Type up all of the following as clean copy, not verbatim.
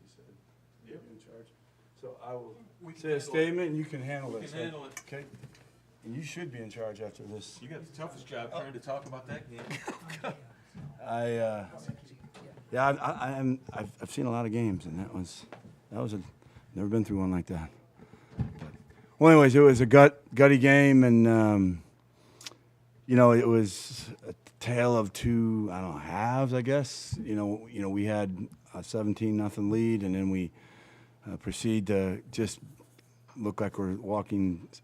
he said. Yep. In charge. So I will We can say a handle it. statement, and you can handle We this. can handle it. Okay? And you should be in charge after this. You got the toughest job trying to talk about that game. I've seen a lot of games, and that was never been through one like that. Well, anyways, it was a gutty game, and it was a tale of two, I don't know, halves, I guess. We had a 17-0 lead, and then we proceed to just look like we're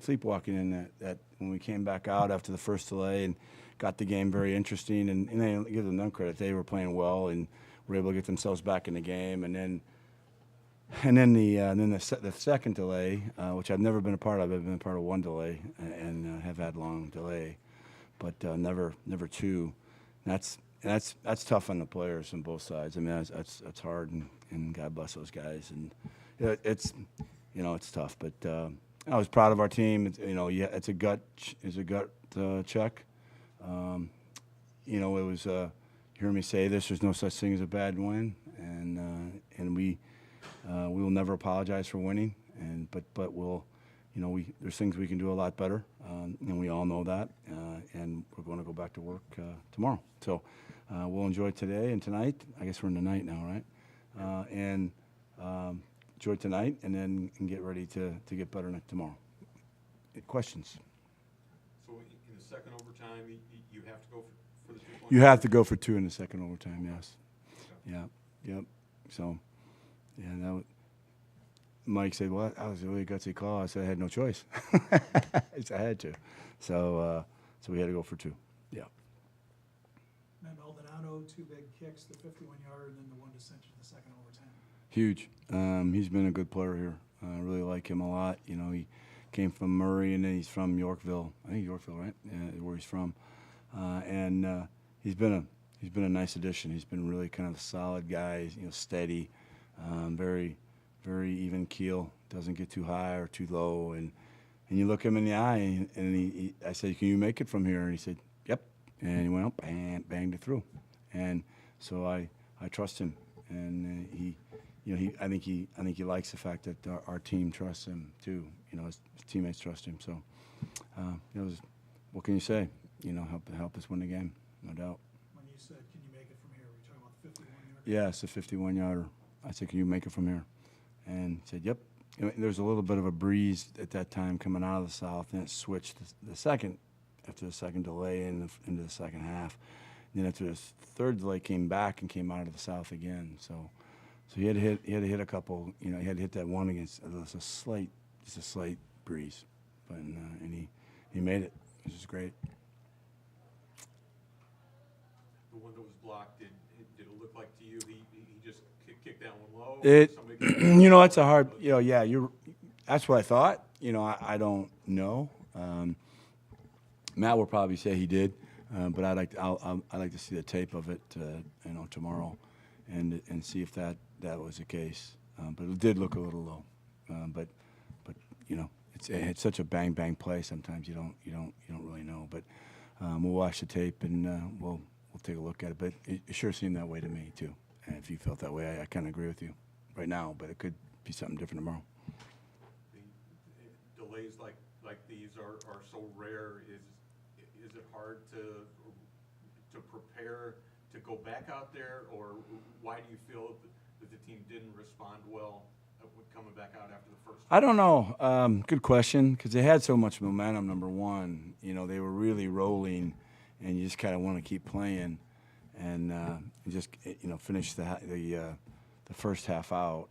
sleepwalking in that when we came back out after the first delay and got the game very interesting. And they give them credit; they were playing well and were able to get themselves back in the game. And then the second delay, which I've never been a part of. I've been a part of one delay and have had long delay, but never two. That's tough on the players on both sides. I mean, that's hard, and God bless those guys. And it's tough, but I was proud of our team. It's a gut check. It was you hear me say this. There's no such thing as a bad win, and we will never apologize for winning. But we'll, there's things we can do a lot better, and we all know that. And we're going to go back to work tomorrow. So we'll enjoy today and tonight. I guess we're in the night now, right? Enjoy tonight, and then get ready to get better tomorrow. Questions? So in the second overtime, you have to go for the 2 points? You have to go for two in the second overtime, yes. Okay. Yeah, yep. So, Mike said, well, that was a really gutsy call. I said I had no choice. I had to. So we had to go for two. Yeah. Matt Maldonado, 2 big kicks, the 51-yard, and then the one to cinch in the second overtime. Huge. He's been a good player here. I really like him a lot. He came from Murray, and then he's from Yorkville. I think Yorkville, right? Yeah, where he's from. And he's been a nice addition. He's been really kind of a solid guy. Steady, very, very even keel. Doesn't get too high or too low. And you look him in the eye, and I said, "Can you make it from here?" And he said, "Yep." And he went up and banged it through. And so I trust him, and I think he likes the fact that our team trusts him too. His teammates trust him. So, what can you say? Help us win the game, no doubt. When you said, "Can you make it from here?" Were you talking about the 51-yard? Yeah, it's a 51-yarder. I said, "Can you make it from here?" And he said, "Yep." There's a little bit of a breeze at that time coming out of the south, and it switched after the second delay into the second half. And then after the third delay came back and came out of the south again. So he had to hit a couple. He had to hit that one against just a slight breeze, but and he made it, which is great. The one that was blocked, did it look like to you he just kicked that one low? It's a hard. That's what I thought. I don't know. Matt will probably say he did, but I'd like to see the tape of it, tomorrow, and see if that was the case. But it did look a little low. But it's such a bang play. Sometimes you don't really know. But we'll watch the tape and we'll take a look at it. But it sure seemed that way to me too. And if you felt that way, I kind of agree with you right now. But it could be something different tomorrow. The delays like these are so rare. Is it hard to prepare to go back out there, or why do you feel that the team didn't respond well coming back out after the first? I don't know. Good question, because they had so much momentum. Number one, they were really rolling, and you just kind of want to keep playing, and just finish the first half out.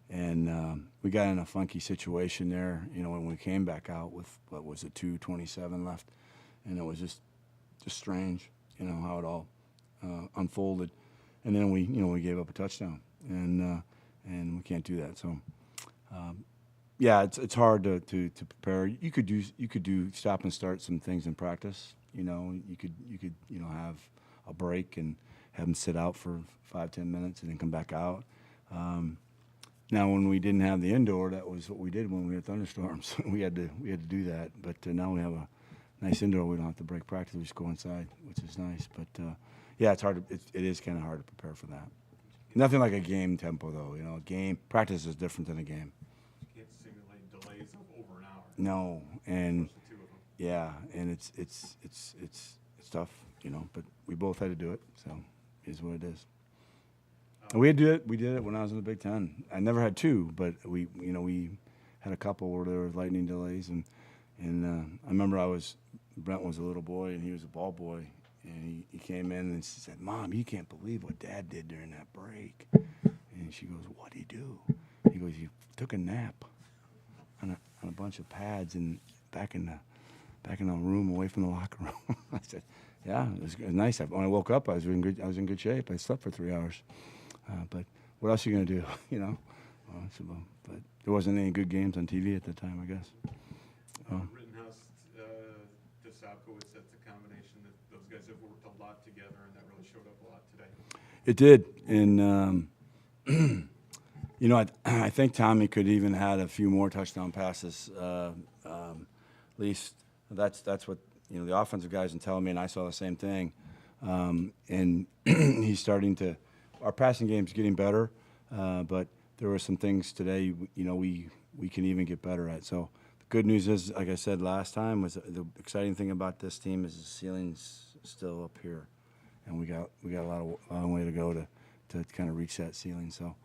And we got in a funky situation there, when we came back out with, 2:27 left, and it was just strange, how it all unfolded. And then we gave up a touchdown, and we can't do that. So, it's hard to prepare. You could do stop and start some things in practice. You could have a break and have them sit out for 5-10 minutes and then come back out. Now, when we didn't have the indoor, that was what we did when we had thunderstorms. we had to do that. But now we have a nice indoor. We don't have to break practice. We just go inside, which is nice. But it's hard. It is kind of hard to prepare for that. Nothing like a game tempo, though. You know, a game practice is different than a game. You can't simulate delays of over an hour. No, and Especially two of them. yeah, and it's tough, you know. But we both had to do it, so it is what it is. And we had to do it. We did it when I was in the Big Ten. I never had two, but we had a couple where there were lightning delays, and I remember Brent was a little boy and he was a ball boy, and he came in and said, "Mom, you can't believe what Dad did during that break." And she goes, "What'd he do?" He goes, "He took a nap on a bunch of pads and back in the room away from the locker room." I said, "Yeah, it was nice. When I woke up, I was in good shape. I slept for 3 hours, but what else are you gonna do, you know?" But there wasn't any good games on TV at the time, I guess. Rittenhouse to Salkowitz, that's a combination that those guys have worked a lot together, and that really showed up a lot today. It did, and you know, I think Tommy could even had a few more touchdown passes. At least that's what the offensive guys are telling me, and I saw the same thing. And he's starting to. Our passing game's getting better, but there were some things today. We can even get better at. So the good news is, like I said last time, was the exciting thing about this team is the ceiling's still up here, and we got a long way to go to kind of reach that ceiling. So.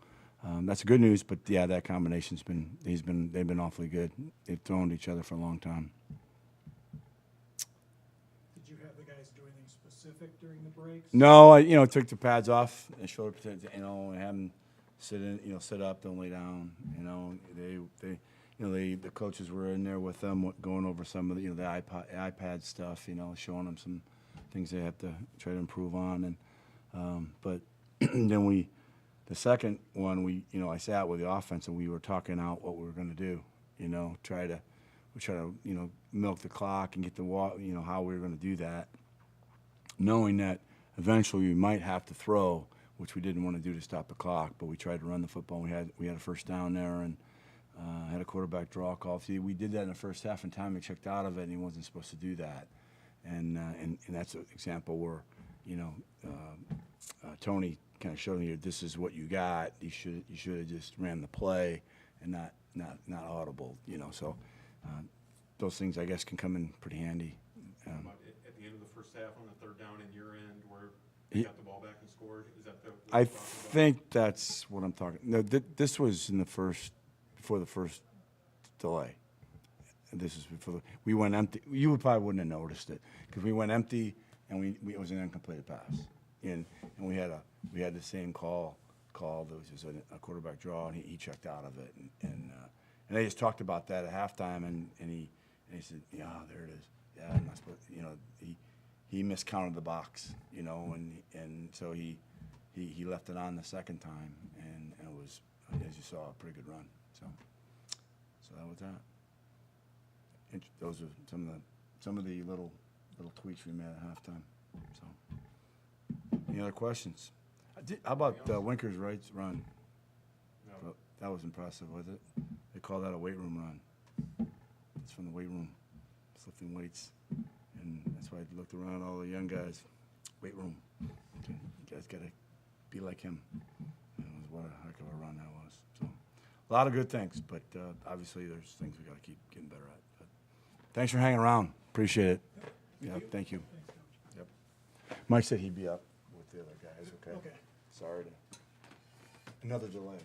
That's good news, but yeah, that combination's they've been awfully good. They've thrown to each other for a long time. Did you have the guys do anything specific during the breaks? No, I took the pads off and shoulder protection, and have them sit up, don't lay down. The coaches were in there with them, going over some of the iPad stuff, showing them some things they have to try to improve on, and but then the second one, I sat with the offense and we were talking out what we were going to do. Try to milk the clock and get how we were going to do that, knowing that eventually we might have to throw, which we didn't want to do to stop the clock. But we tried to run the football. We had a first down there and had a quarterback draw call. See, we did that in the first half, and Tommy checked out of it, and he wasn't supposed to do that. And that's an example where Tony kind of showed me, this is what you got. You should have just ran the play and not audible. So those things I guess can come in pretty handy. But at the end of the first half on the third down in your end, where they got the ball back and scored, is that what I you're talking about? think that's what I'm talking. No, this was before the first delay. This is before we went empty. You probably wouldn't have noticed it because we went empty and it was an incompleted pass. And we had the same call. There was just a quarterback draw, and he checked out of it. And they just talked about that at halftime, and he said, "Yeah, there it is. Yeah, I'm not supposed." He miscounted the box, and so he left it on the second time, and it was, as you saw, a pretty good run. So that was that. Those are some of the little tweaks we made at halftime. So. Any other questions? How about Winker's Wright's run? No. That was impressive, was it? They call that a weight room run. It's from the weight room, it's lifting weights, and that's why I looked around all the young guys. Weight room. You guys got to be like him. What a heck of a run that was. So, a lot of good things, but obviously there's things we got to keep getting better at. But thanks for hanging around. Appreciate it. Yeah, thank you. Thanks, Coach. Yep. Mike said he'd be up with the other guys. Okay. Okay. Sorry to another delay.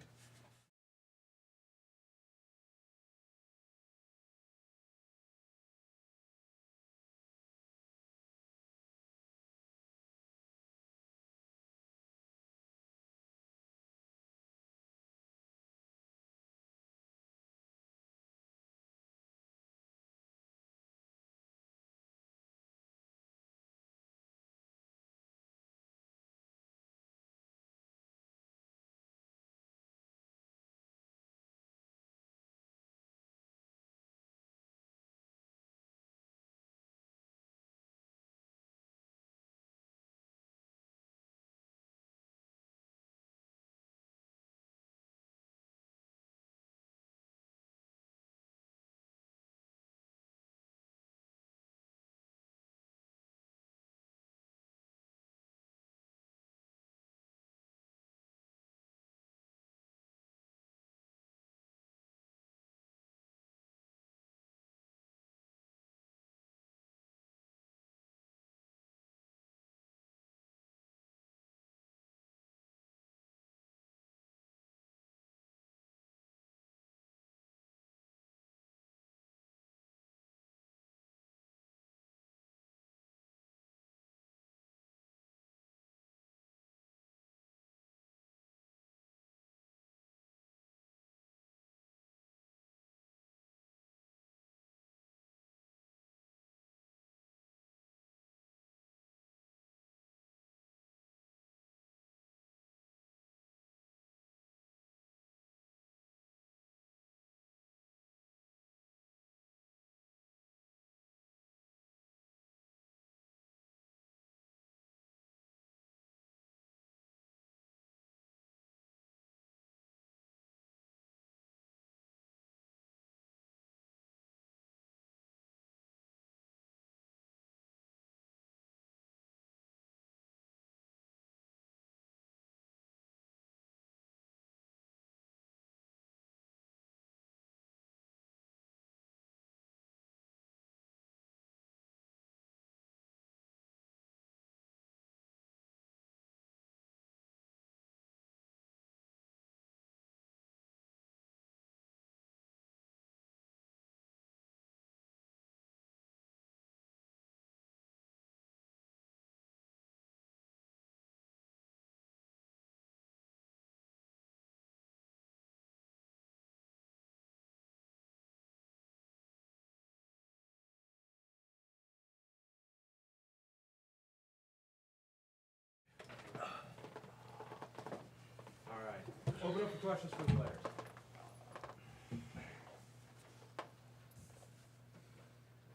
Open up for questions for the players.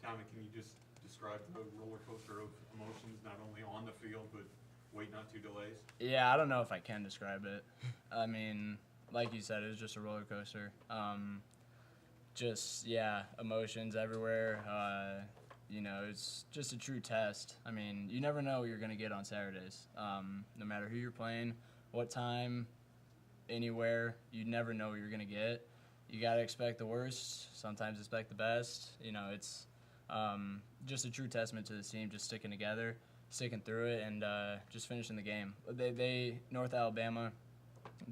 Tommy, can you just describe the roller coaster of emotions, not only on the field, but waiting on 2 delays? Yeah, I don't know if I can describe it. I mean, like you said, it was just a roller coaster. Just, yeah, emotions everywhere. You know, it's just a true test. I mean, you never know what you're going to get on Saturdays. No matter who you're playing, what time, anywhere, you never know what you're going to get. You got to expect the worst, sometimes expect the best. You know, it's just a true testament to the team, just sticking together, sticking through it, and just finishing the game. They North Alabama,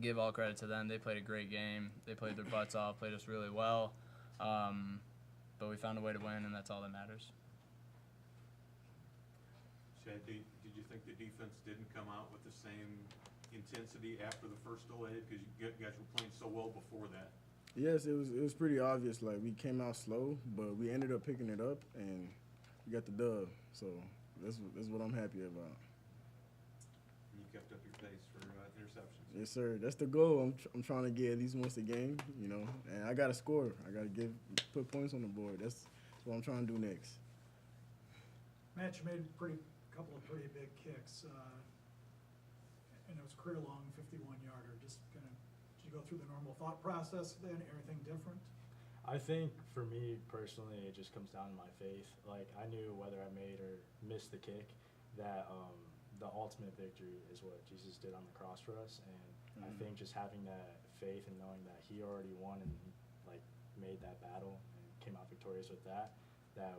give all credit to them. They played a great game. They played their butts off, played us really well. But we found a way to win, and that's all that matters. Chad, did you think the defense didn't come out with the same intensity after the first delay? Because you guys were playing so well before that. Yes, it was pretty obvious. Like, we came out slow, but we ended up picking it up, and we got the dub. So that's what I'm happy about. And you kept up your pace for interceptions. Yes, sir. That's the goal. I'm trying to get at least once a game, you know. And I got to score. I got to put points on the board. That's what I'm trying to do next. Matt, you made a couple of pretty big kicks, and it was career-long 51-yarder. Just kind of, did you go through the normal thought process then? Everything different? I think for me personally, it just comes down to my faith. Like, I knew whether I made or missed the kick, that the ultimate victory is what Jesus did on the cross for us. And I think just having that faith and knowing that He already won and like made that battle and came out victorious with that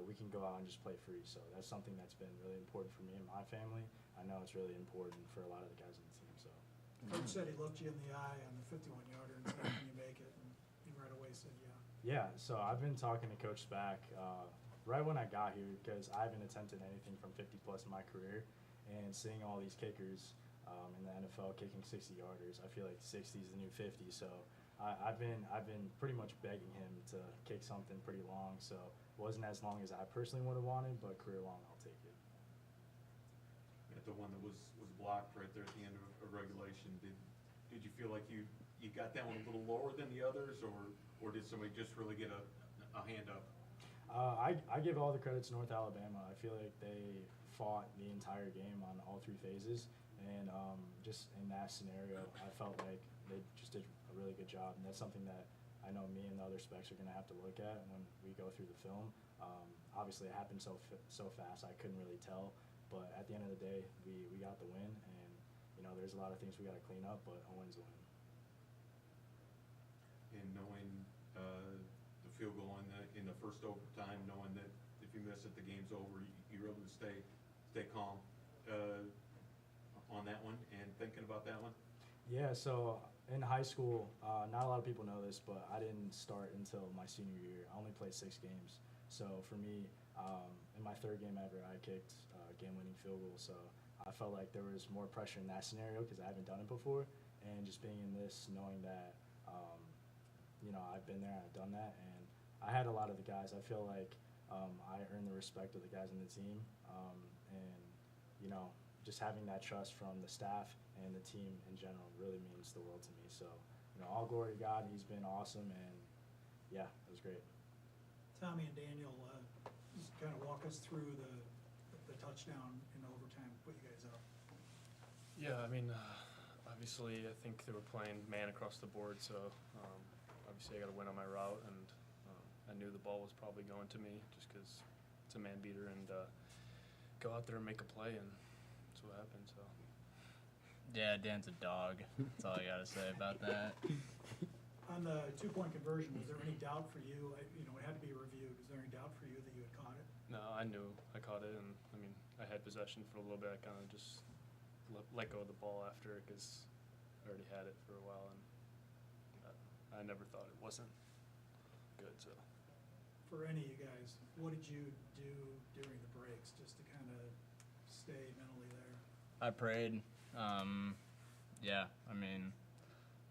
we can go out and just play free. So that's something that's been really important for me and my family. I know it's really important for a lot of the guys on the team. So Coach said he looked you in the eye on the 51-yarder and said, "Can you make it?" And you right away said, "Yeah." yeah, so I've been talking to Coach Spack right when I got here because I haven't attempted anything from 50 plus in my career, and seeing all these kickers in the NFL kicking 60-yarders, I feel like 60 is the new 50. So I've been pretty much begging him to kick something pretty long. So it wasn't as long as I personally would have wanted, but career long, I'll take it. At the one that was blocked right there at the end of regulation, did you feel like you got that one a little lower than the others, or did somebody just really get a hand up? I give all the credit to North Alabama. I feel like they fought the entire game on all 3 phases, and just in that scenario, I felt like they just did a really good job, and that's something that I know me and the other specs are going to have to look at when we go through the film. Obviously, it happened so fast, I couldn't really tell, but at the end of the day, we got the win, and you know, there's a lot of things we got to clean up, but a win's a win. And knowing the field goal in the first overtime, knowing that if you miss it, the game's over, you're able to stay calm on that one and thinking about that one? Yeah, so in high school, not a lot of people know this, but I didn't start until my senior year. I only played 6 games. So for me, in my 3rd game ever, I kicked a game-winning field goal. So I felt like there was more pressure in that scenario because I haven't done it before. And just being in this, knowing that, you know, I've been there, I've done that. And I had a lot of the guys. I feel like I earned the respect of the guys on the team. And, you know, just having that trust from the staff and the team in general really means the world to me. So, you know, all glory to God. He's been awesome, and yeah, it was great. Tommy and Daniel, just kind of walk us through the touchdown in overtime, put you guys up. Yeah, I mean, obviously, I think they were playing man across the board, so obviously I got to win on my route, and I knew the ball was probably going to me just because it's a man beater, and go out there and make a play, and that's what happened. So. Yeah, Dan's a dog. That's all I got to say about that. On the 2-point conversion, was there any doubt for you? You know, it had to be reviewed. Was there any doubt for you that you had caught it? No, I knew I caught it, and I mean, I had possession for a little bit. I kind of just let go of the ball after because I already had it for a while, and I never thought it wasn't good. So. For any of you guys, what did you do during the breaks just to kind of stay mentally there? I prayed. Yeah, I mean,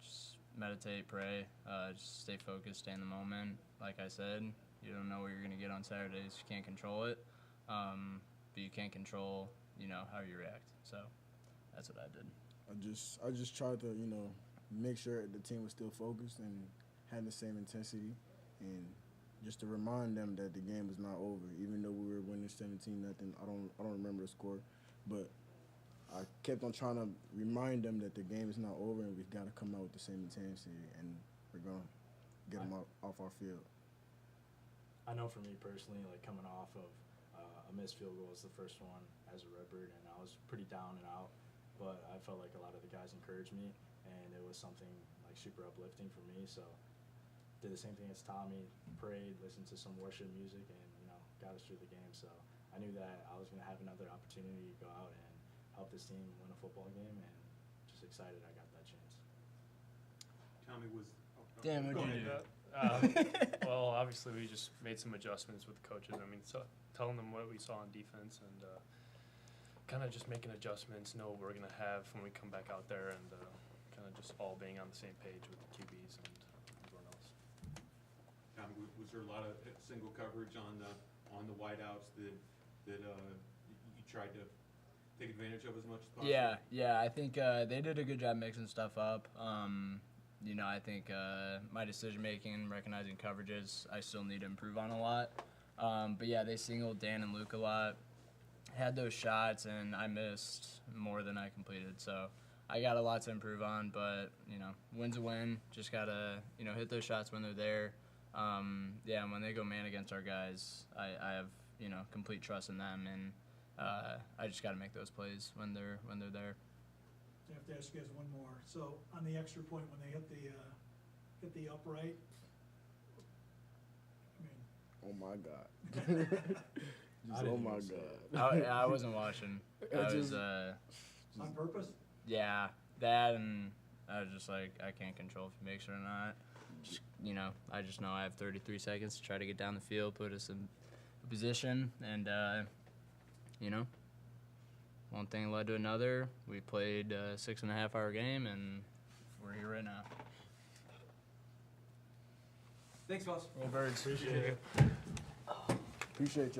just meditate, pray, just stay focused, stay in the moment. Like I said, you don't know what you're going to get on Saturdays. You can't control it, but you can control, you know, how you react. So that's what I did. I just tried to, you know, make sure the team was still focused and had the same intensity, and just to remind them that the game was not over. Even though we were winning 17-0, I don't remember the score, but I kept on trying to remind them that the game is not over and we've got to come out with the same intensity, and we're gonna get them off our field. I know for me personally, like coming off of a missed field goal was the first one as a Redbird, and I was pretty down and out. But I felt like a lot of the guys encouraged me, and it was something like super uplifting for me. So did the same thing as Tommy, prayed, listened to some worship music, and got us through the game. So I knew that I was going to have another opportunity to go out and help this team win a football game, and just excited I got that chance. Tommy was. Dan, go what'd you ahead. do? Well, obviously we just made some adjustments with the coaches. I mean, so telling them what we saw on defense and kind of just making adjustments, know what we're going to have when we come back out there, and kind of just all being on the same page with the QBs and everyone else. Tommy, was there a lot of single coverage on the wideouts that you tried to take advantage of as much as possible? Yeah. I think they did a good job mixing stuff up. I think my decision making, recognizing coverages, I still need to improve on a lot. But yeah, they singled Dan and Luke a lot. Had those shots, and I missed more than I completed. So I got a lot to improve on. But win's a win. Just gotta hit those shots when they're there. And when they go man against our guys, I have complete trust in them, and I just gotta make those plays when they're there. I have to ask you guys one more. So on the extra point, when they hit the upright, I mean, Oh my God. I Oh didn't my even see God. I wasn't watching. I was on purpose? yeah, that, and I was just like, I can't control if he makes it or not. Just, I just know I have 33 seconds to try to get down the field, put us in a position, and one thing led to another. We played a 6.5-hour game, and we're here right now. Thanks, boss. Roll Birds. Appreciate it. Appreciate you.